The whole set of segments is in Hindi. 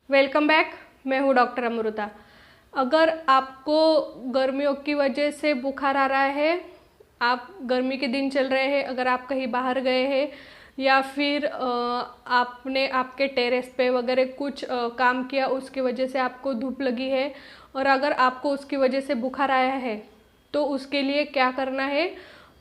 Welcome back. मैं हूँ डॉक्टर अमृता। अगर आपको गर्मियों की वजह से बुखार आ रहा है, आप गर्मी के दिन चल रहे हैं, अगर आप कहीं बाहर गए हैं या फिर आपने आपके टेरेस पे वगैरह कुछ काम किया, उसकी वजह से आपको धूप लगी है और अगर आपको उसकी वजह से बुखार आया है तो उसके लिए क्या करना है,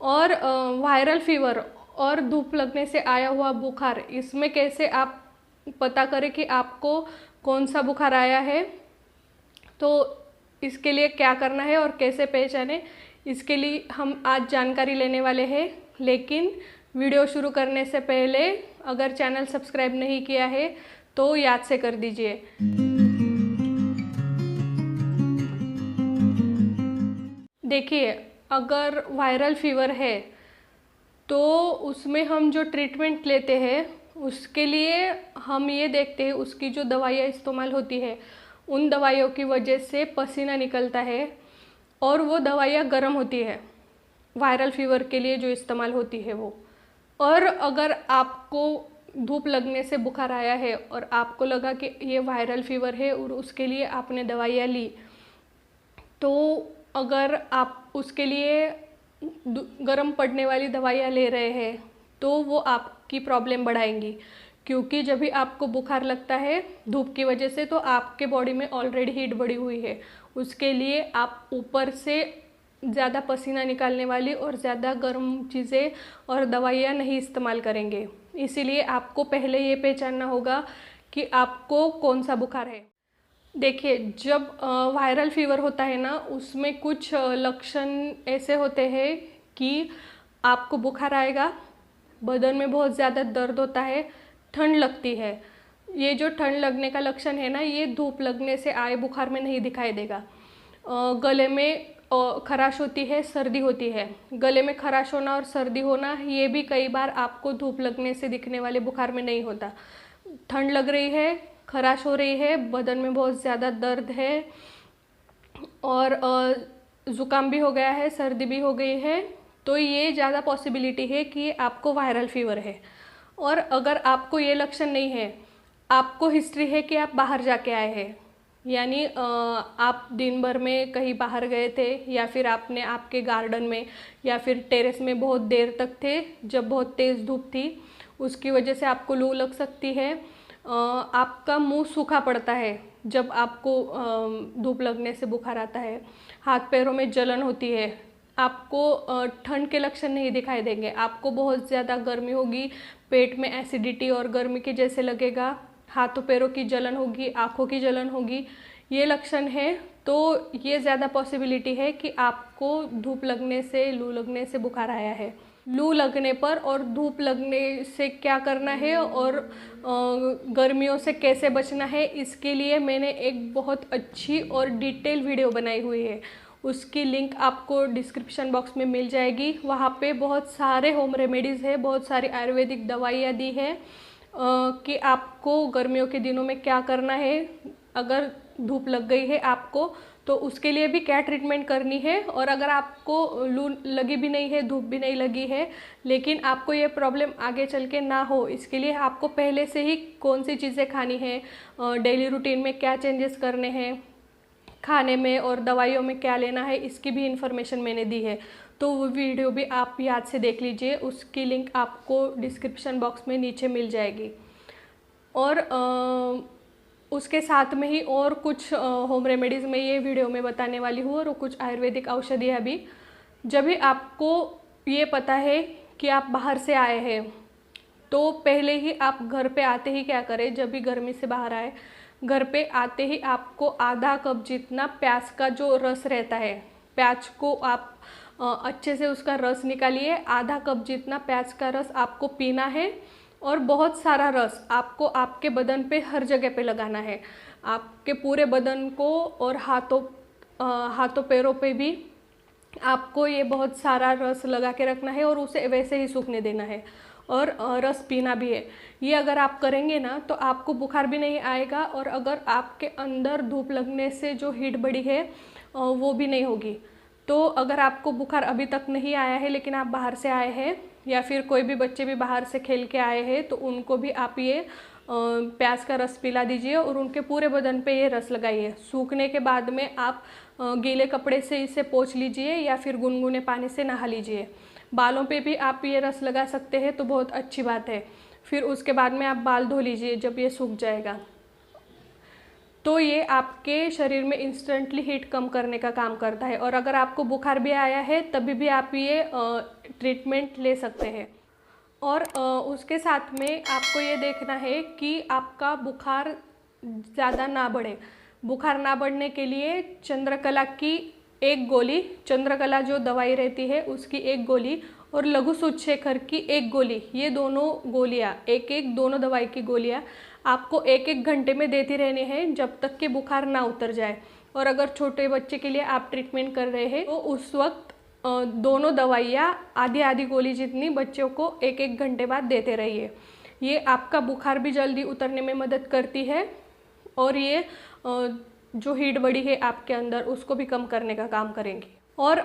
और वायरल फीवर और धूप लगने से आया हुआ बुखार, इसमें कैसे आप पता करें कि आपको कौन सा बुखार आया है, तो इसके लिए क्या करना है और कैसे पहचाने, इसके लिए हम आज जानकारी लेने वाले हैं। लेकिन वीडियो शुरू करने से पहले अगर चैनल सब्सक्राइब नहीं किया है तो याद से कर दीजिए। देखिए, अगर वायरल फीवर है तो उसमें हम जो ट्रीटमेंट लेते हैं उसके लिए हम ये देखते हैं उसकी जो दवाइयाँ इस्तेमाल होती है उन दवाइयों की वजह से पसीना निकलता है और वो दवाइयाँ गर्म होती है, वायरल फीवर के लिए जो इस्तेमाल होती है वो। और अगर आपको धूप लगने से बुखार आया है और आपको लगा कि ये वायरल फीवर है और उसके लिए आपने दवाइयाँ ली, तो अगर आप उसके लिए गर्म पड़ने वाली दवाइयाँ ले रहे हैं तो वो आपकी प्रॉब्लम बढ़ाएंगी, क्योंकि जब भी आपको बुखार लगता है धूप की वजह से तो आपके बॉडी में ऑलरेडी हीट बढ़ी हुई है। उसके लिए आप ऊपर से ज़्यादा पसीना निकालने वाली और ज़्यादा गर्म चीज़ें और दवाइयाँ नहीं इस्तेमाल करेंगे। इसीलिए आपको पहले ये पहचानना होगा कि आपको कौन सा बुखार है। देखिए, जब वायरल फीवर होता है ना, उसमें कुछ लक्षण ऐसे होते हैं कि आपको बुखार आएगा, बदन में बहुत ज़्यादा दर्द होता है, ठंड लगती है। ये जो ठंड लगने का लक्षण है ना, ये धूप लगने से आए बुखार में नहीं दिखाई देगा। गले में खराश होती है, सर्दी होती है। गले में खराश होना और सर्दी होना ये भी कई बार आपको धूप लगने से दिखने वाले बुखार में नहीं होता। ठंड लग रही है, खराश हो रही है, बदन में बहुत ज़्यादा दर्द है और ज़ुकाम भी हो गया है, सर्दी भी हो गई है, तो ये ज़्यादा पॉसिबिलिटी है कि आपको वायरल फीवर है। और अगर आपको ये लक्षण नहीं है, आपको हिस्ट्री है कि आप बाहर जाके आए हैं, यानी आप दिन भर में कहीं बाहर गए थे या फिर आपने आपके गार्डन में या फिर टेरेस में बहुत देर तक थे जब बहुत तेज़ धूप थी, उसकी वजह से आपको लू लग सकती है। आपका मुंह सूखा पड़ता है जब आपको धूप लगने से बुखार आता है। हाथ पैरों में जलन होती है। आपको ठंड के लक्षण नहीं दिखाई देंगे, आपको बहुत ज़्यादा गर्मी होगी, पेट में एसिडिटी और गर्मी के जैसे लगेगा, हाथों पैरों की जलन होगी, आँखों की जलन होगी। ये लक्षण है तो ये ज़्यादा पॉसिबिलिटी है कि आपको धूप लगने से, लू लगने से बुखार आया है। लू लगने पर और धूप लगने से क्या करना है और गर्मियों से कैसे बचना है, इसके लिए मैंने एक बहुत अच्छी और डिटेल वीडियो बनाई हुई है। उसकी लिंक आपको डिस्क्रिप्शन बॉक्स में मिल जाएगी। वहाँ पे बहुत सारे होम रेमेडीज़ है, बहुत सारी आयुर्वेदिक दवाइयाँ दी है कि आपको गर्मियों के दिनों में क्या करना है। अगर धूप लग गई है आपको तो उसके लिए भी क्या ट्रीटमेंट करनी है, और अगर आपको लू लगी भी नहीं है, धूप भी नहीं लगी है, लेकिन आपको ये प्रॉब्लम आगे चल के ना हो, इसके लिए आपको पहले से ही कौन सी चीज़ें खानी है, डेली रूटीन में क्या चेंजेस करने हैं, खाने में और दवाइयों में क्या लेना है, इसकी भी इन्फॉर्मेशन मैंने दी है। तो वो वीडियो भी आप याद से देख लीजिए, उसकी लिंक आपको डिस्क्रिप्शन बॉक्स में नीचे मिल जाएगी। और उसके साथ में ही और कुछ होम रेमेडीज़ में ये वीडियो में बताने वाली हूँ और कुछ आयुर्वेदिक औषधियाँ भी। जब भी आपको ये पता है कि आप बाहर से आए हैं तो पहले ही आप घर पे आते ही क्या करें, जब भी गर्मी से बाहर आए, घर पे आते ही आपको आधा कप जितना प्याज का जो रस रहता है, प्याज को आप अच्छे से उसका रस निकालिए। आधा कप जितना प्याज का रस आपको पीना है और बहुत सारा रस आपको आपके बदन पे हर जगह पे लगाना है, आपके पूरे बदन को और हाथों पैरों पे भी आपको ये बहुत सारा रस लगा के रखना है और उसे वैसे ही सूखने देना है और रस पीना भी है। ये अगर आप करेंगे ना तो आपको बुखार भी नहीं आएगा और अगर आपके अंदर धूप लगने से जो हीट बढ़ी है वो भी नहीं होगी। तो अगर आपको बुखार अभी तक नहीं आया है लेकिन आप बाहर से आए हैं या फिर कोई भी बच्चे भी बाहर से खेल के आए हैं तो उनको भी आप ये प्याज का रस पिला दीजिए और उनके पूरे बदन पे ये रस लगाइए। सूखने के बाद में आप गीले कपड़े से इसे पोंछ लीजिए या फिर गुनगुने पानी से नहा लीजिए। बालों पे भी आप ये रस लगा सकते हैं तो बहुत अच्छी बात है। फिर उसके बाद में आप बाल धो लीजिए जब ये सूख जाएगा। तो ये आपके शरीर में इंस्टेंटली हीट कम करने का काम करता है। और अगर आपको बुखार भी आया है तभी भी आप ये ट्रीटमेंट ले सकते हैं। और उसके साथ में आपको ये देखना है कि आपका बुखार ज़्यादा ना बढ़े। बुखार ना बढ़ने के लिए चंद्रकला की एक गोली, चंद्रकला जो दवाई रहती है उसकी एक गोली और लघु सूचशेखर की एक गोली, ये दोनों गोलियाँ दोनों दवाई की गोलियाँ आपको 1-1 घंटे में देती रहनी है जब तक कि बुखार ना उतर जाए। और अगर छोटे बच्चे के लिए आप ट्रीटमेंट कर रहे हैं तो उस वक्त दोनों दवाइयाँ आधी गोली जितनी बच्चों को 1-1 घंटे बाद देते रहिए। ये आपका बुखार भी जल्दी उतरने में मदद करती है और ये जो हीट बढ़ी है आपके अंदर उसको भी कम करने का काम करेंगी। और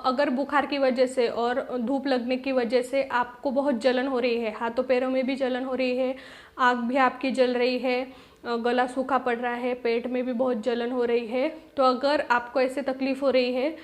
अगर बुखार की वजह से और धूप लगने की वजह से आपको बहुत जलन हो रही है, हाथों पैरों में भी जलन हो रही है, आँख भी आपकी जल रही है, गला सूखा पड़ रहा है, पेट में भी बहुत जलन हो रही है, तो अगर आपको ऐसे तकलीफ़ हो रही है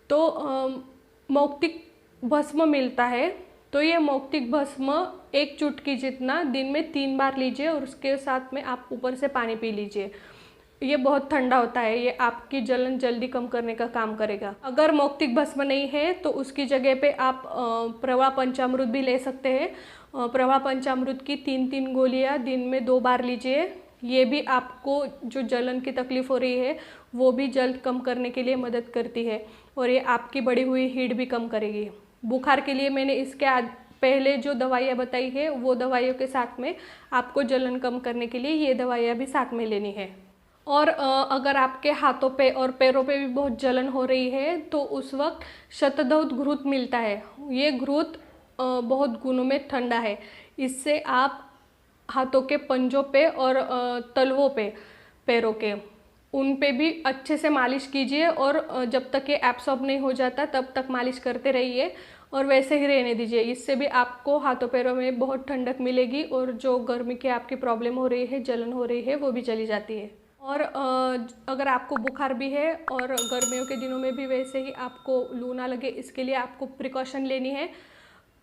तो मौक्तिक भस्म मिलता है। तो ये मौक्तिक भस्म 1 चुटकी जितना दिन में 3 बार लीजिए और उसके साथ में आप ऊपर से पानी पी लीजिए। ये बहुत ठंडा होता है, ये आपकी जलन जल्दी कम करने का काम करेगा। अगर मौक्तिक भस्म नहीं है तो उसकी जगह पे आप प्रवाह पंचामृत भी ले सकते हैं। प्रवाह पंचामृत की 3-3 गोलियां दिन में 2 बार लीजिए। ये भी आपको जो जलन की तकलीफ़ हो रही है वो भी जल्द कम करने के लिए मदद करती है और ये आपकी बढ़ी हुई हीट भी कम करेगी। बुखार के लिए मैंने इसके पहले जो दवाइयाँ बताई है वो दवाइयों के साथ में आपको जलन कम करने के लिए ये दवाइयाँ भी साथ में लेनी है। और अगर आपके हाथों पे और पैरों पे भी बहुत जलन हो रही है तो उस वक्त शतधौत घृत मिलता है। ये घृत बहुत गुणों में ठंडा है। इससे आप हाथों के पंजों पे और तलवों पे, पैरों के, उन पे भी अच्छे से मालिश कीजिए और जब तक ये एब्सॉर्ब नहीं हो जाता तब तक मालिश करते रहिए और वैसे ही रहने दीजिए। इससे भी आपको हाथों पैरों में बहुत ठंडक मिलेगी और जो गर्मी की आपकी प्रॉब्लम हो रही है, जलन हो रही है, वो भी चली जाती है। और अगर आपको बुखार भी है और गर्मियों के दिनों में भी वैसे ही आपको लू ना लगे, इसके लिए आपको प्रिकॉशन लेनी है।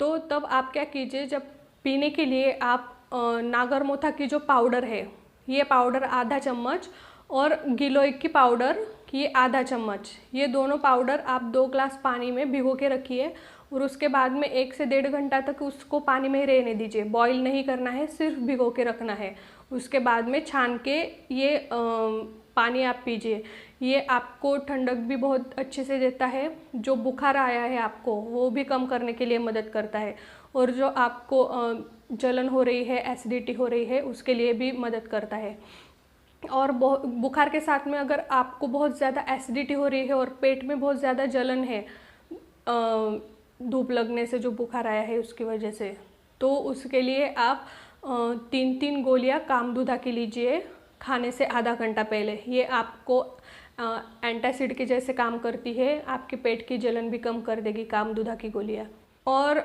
तो तब आप क्या कीजिए, जब पीने के लिए आप नागरमोथा की जो पाउडर है, ये पाउडर आधा चम्मच और गिलोय की पाउडर ये आधा चम्मच, ये दोनों पाउडर आप 2 ग्लास पानी में भिगो के रखिए और उसके बाद में 1 से 1.5 घंटा तक उसको पानी में ही रहने दीजिए। बॉईल नहीं करना है, सिर्फ भिगो के रखना है। उसके बाद में छान के ये पानी आप पीजिए। ये आपको ठंडक भी बहुत अच्छे से देता है। जो बुखार आया है आपको वो भी कम करने के लिए मदद करता है और जो आपको जलन हो रही है, एसिडिटी हो रही है, उसके लिए भी मदद करता है। और बुखार के साथ में अगर आपको बहुत ज़्यादा एसिडिटी हो रही है और पेट में बहुत ज़्यादा जलन है धूप लगने से जो बुखार आया है उसकी वजह से, तो उसके लिए आप 3-3 गोलियां कामदूधा की लीजिए खाने से आधा घंटा पहले। ये आपको एंटासिड के जैसे काम करती है, आपके पेट की जलन भी कम कर देगी कामदूधा की गोलियां। और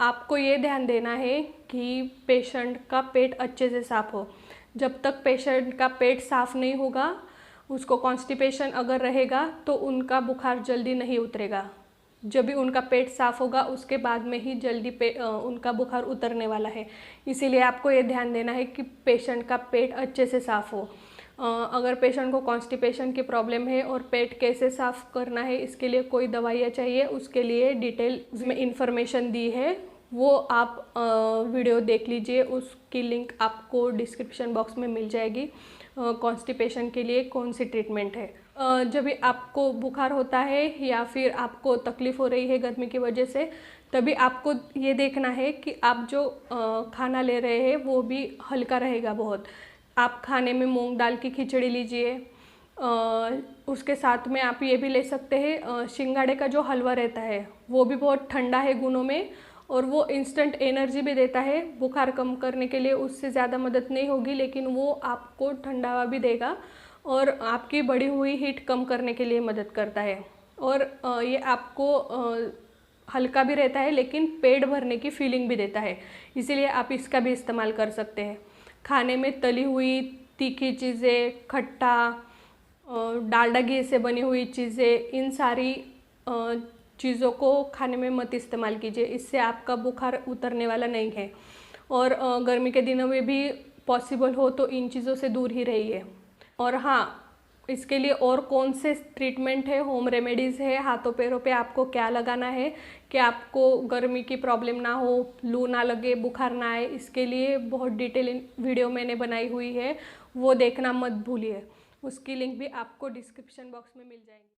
आपको ये ध्यान देना है कि पेशेंट का पेट अच्छे से साफ़ हो। जब तक पेशेंट का पेट साफ़ नहीं होगा, उसको कॉन्स्टिपेशन अगर रहेगा तो उनका बुखार जल्दी नहीं उतरेगा। जब भी उनका पेट साफ़ होगा उसके बाद में ही जल्दी उनका बुखार उतरने वाला है। इसीलिए आपको ये ध्यान देना है कि पेशेंट का पेट अच्छे से साफ़ हो। अगर पेशेंट को कॉन्स्टिपेशन की प्रॉब्लम है और पेट कैसे साफ़ करना है, इसके लिए कोई दवाइयाँ चाहिए, उसके लिए डिटेल में इंफॉर्मेशन दी है, वो आप वीडियो देख लीजिए। उसकी लिंक आपको डिस्क्रिप्शन बॉक्स में मिल जाएगी। कॉन्स्टिपेशन के लिए कौन सी ट्रीटमेंट है। जब भी आपको बुखार होता है या फिर आपको तकलीफ़ हो रही है गर्मी की वजह से, तभी आपको ये देखना है कि आप जो खाना ले रहे हैं वो भी हल्का रहेगा बहुत। आप खाने में मूंग दाल की खिचड़ी लीजिए। उसके साथ में आप ये भी ले सकते हैं, शिंगाड़े का जो हलवा रहता है वो भी बहुत ठंडा है गुणों में और वो इंस्टेंट एनर्जी भी देता है। बुखार कम करने के लिए उससे ज़्यादा मदद नहीं होगी, लेकिन वो आपको ठंडावा भी देगा और आपकी बढ़ी हुई हीट कम करने के लिए मदद करता है। और ये आपको हल्का भी रहता है लेकिन पेट भरने की फीलिंग भी देता है, इसीलिए आप इसका भी इस्तेमाल कर सकते हैं। खाने में तली हुई तीखी चीज़ें, खट्टा, डालडा घी से बनी हुई चीज़ें, इन सारी चीज़ों को खाने में मत इस्तेमाल कीजिए। इससे आपका बुखार उतरने वाला नहीं है। और गर्मी के दिनों में भी पॉसिबल हो तो इन चीज़ों से दूर ही रहिए। और हाँ, इसके लिए और कौन से ट्रीटमेंट है, होम रेमेडीज़ है, हाथों पैरों पे आपको क्या लगाना है कि आपको गर्मी की प्रॉब्लम ना हो, लू ना लगे, बुखार ना आए, इसके लिए बहुत डिटेल वीडियो मैंने बनाई हुई है, वो देखना मत भूलिए। उसकी लिंक भी आपको डिस्क्रिप्शन बॉक्स में मिल जाएगी।